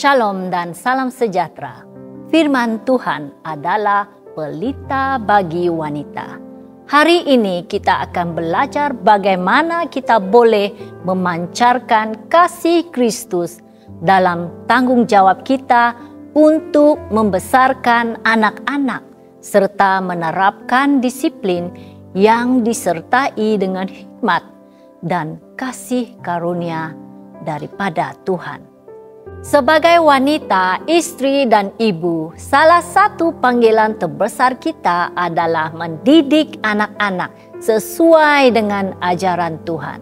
Shalom dan salam sejahtera. Firman Tuhan adalah pelita bagi wanita. Hari ini kita akan belajar bagaimana kita boleh memancarkan kasih Kristus dalam tanggung jawab kita untuk membesarkan anak-anak serta menerapkan disiplin yang disertai dengan hikmat dan kasih karunia daripada Tuhan. Sebagai wanita, istri, dan ibu, salah satu panggilan terbesar kita adalah mendidik anak-anak sesuai dengan ajaran Tuhan.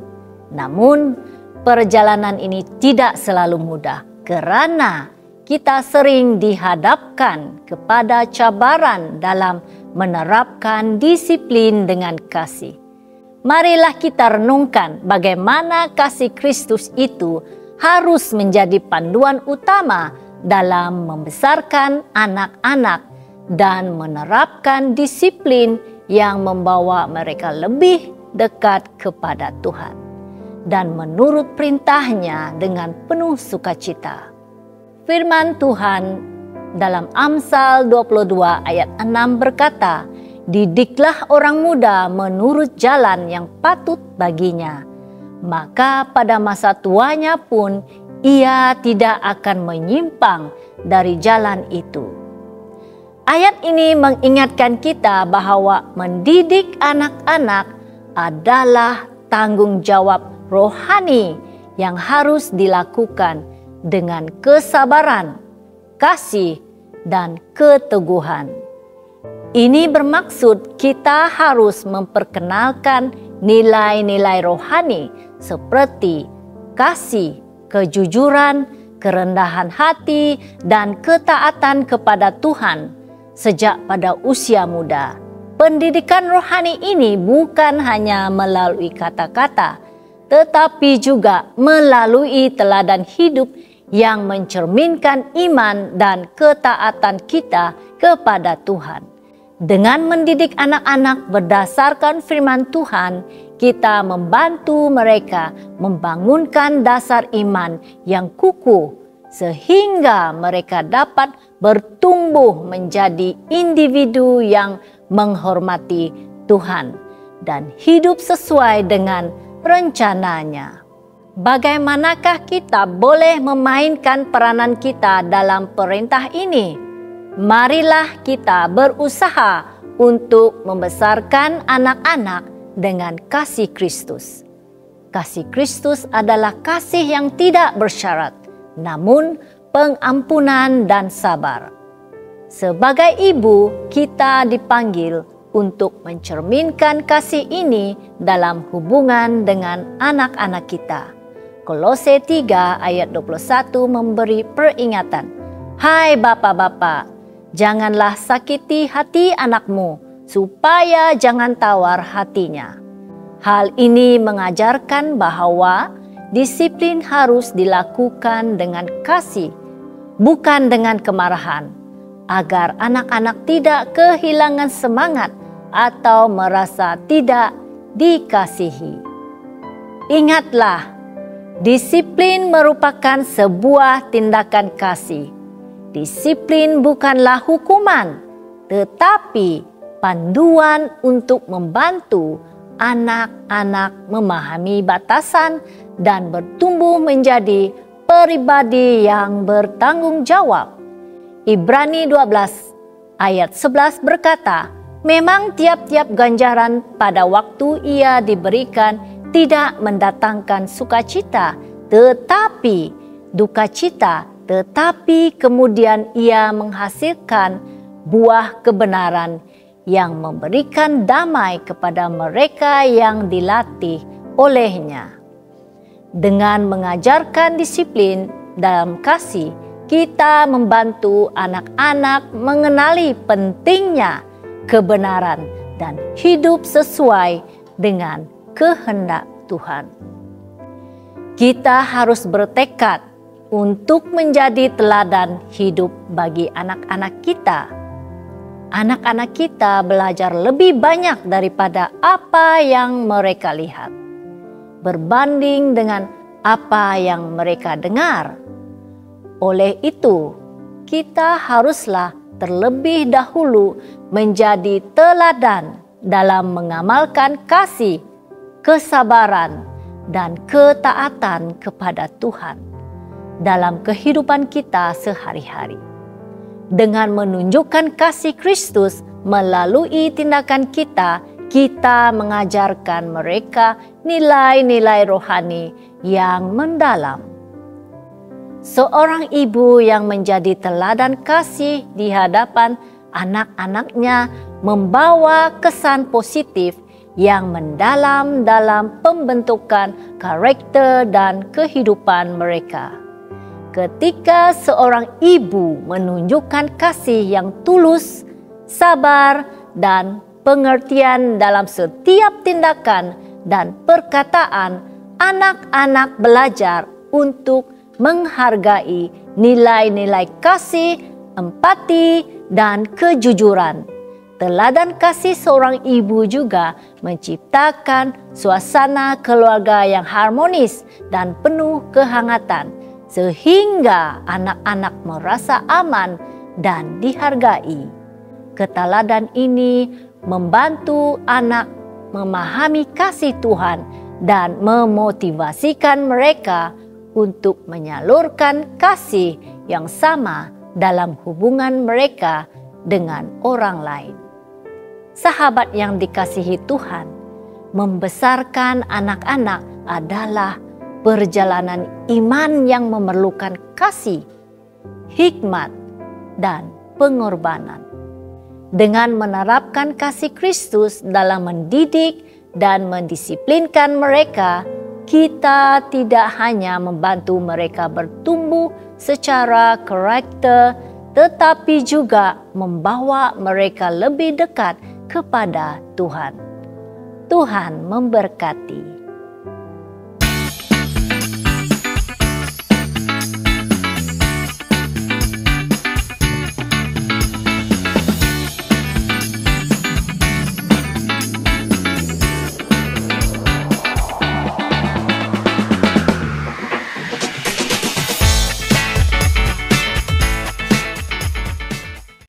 Namun, perjalanan ini tidak selalu mudah karena kita sering dihadapkan kepada cabaran dalam menerapkan disiplin dengan kasih. Marilah kita renungkan bagaimana kasih Kristus itu harus menjadi panduan utama dalam membesarkan anak-anak dan menerapkan disiplin yang membawa mereka lebih dekat kepada Tuhan dan menurut perintahnya dengan penuh sukacita. Firman Tuhan dalam Amsal 22 ayat 6 berkata, "Didiklah orang muda menurut jalan yang patut baginya, maka pada masa tuanya pun ia tidak akan menyimpang dari jalan itu." Ayat ini mengingatkan kita bahwa mendidik anak-anak adalah tanggung jawab rohani yang harus dilakukan dengan kesabaran, kasih, dan keteguhan. Ini bermaksud kita harus memperkenalkan nilai-nilai rohani seperti kasih, kejujuran, kerendahan hati, dan ketaatan kepada Tuhan sejak pada usia muda. Pendidikan rohani ini bukan hanya melalui kata-kata, tetapi juga melalui teladan hidup yang mencerminkan iman dan ketaatan kita kepada Tuhan. Dengan mendidik anak-anak berdasarkan firman Tuhan, kita membantu mereka membangunkan dasar iman yang kukuh sehingga mereka dapat bertumbuh menjadi individu yang menghormati Tuhan dan hidup sesuai dengan rencananya. Bagaimanakah kita boleh memainkan peranan kita dalam perintah ini? Marilah kita berusaha untuk membesarkan anak-anak dengan kasih Kristus. Kasih Kristus adalah kasih yang tidak bersyarat, namun pengampunan dan sabar. Sebagai ibu, kita dipanggil untuk mencerminkan kasih ini dalam hubungan dengan anak-anak kita. Kolose 3 ayat 21 memberi peringatan, "Hai bapak-bapak, janganlah sakiti hati anakmu, supaya jangan tawar hatinya." Hal ini mengajarkan bahwa disiplin harus dilakukan dengan kasih, bukan dengan kemarahan, agar anak-anak tidak kehilangan semangat atau merasa tidak dikasihi. Ingatlah, disiplin merupakan sebuah tindakan kasih. Disiplin bukanlah hukuman, tetapi panduan untuk membantu anak-anak memahami batasan dan bertumbuh menjadi pribadi yang bertanggung jawab. Ibrani 12 ayat 11 berkata, "Memang tiap-tiap ganjaran pada waktu ia diberikan tidak mendatangkan sukacita, tetapi dukacita, tetapi kemudian ia menghasilkan buah kebenaran yang memberikan damai kepada mereka yang dilatih olehnya." Dengan mengajarkan disiplin dalam kasih, kita membantu anak-anak mengenali pentingnya kebenaran dan hidup sesuai dengan kehendak Tuhan. Kita harus bertekad untuk menjadi teladan hidup bagi anak-anak kita. Anak-anak kita belajar lebih banyak daripada apa yang mereka lihat, berbanding dengan apa yang mereka dengar. Oleh itu, kita haruslah terlebih dahulu menjadi teladan dalam mengamalkan kasih, kesabaran, dan ketaatan kepada Tuhan dalam kehidupan kita sehari-hari. Dengan menunjukkan kasih Kristus melalui tindakan kita, kita mengajarkan mereka nilai-nilai rohani yang mendalam. Seorang ibu yang menjadi teladan kasih di hadapan anak-anaknya membawa kesan positif yang mendalam dalam pembentukan karakter dan kehidupan mereka. Ketika seorang ibu menunjukkan kasih yang tulus, sabar, dan pengertian dalam setiap tindakan dan perkataan, anak-anak belajar untuk menghargai nilai-nilai kasih, empati, dan kejujuran. Teladan kasih seorang ibu juga menciptakan suasana keluarga yang harmonis dan penuh kehangatan, sehingga anak-anak merasa aman dan dihargai. Keteladan ini membantu anak memahami kasih Tuhan dan memotivasikan mereka untuk menyalurkan kasih yang sama dalam hubungan mereka dengan orang lain. Sahabat yang dikasihi Tuhan, membesarkan anak-anak adalah perjalanan iman yang memerlukan kasih, hikmat, dan pengorbanan. Dengan menerapkan kasih Kristus dalam mendidik dan mendisiplinkan mereka, kita tidak hanya membantu mereka bertumbuh secara karakter, tetapi juga membawa mereka lebih dekat kepada Tuhan. Tuhan memberkati.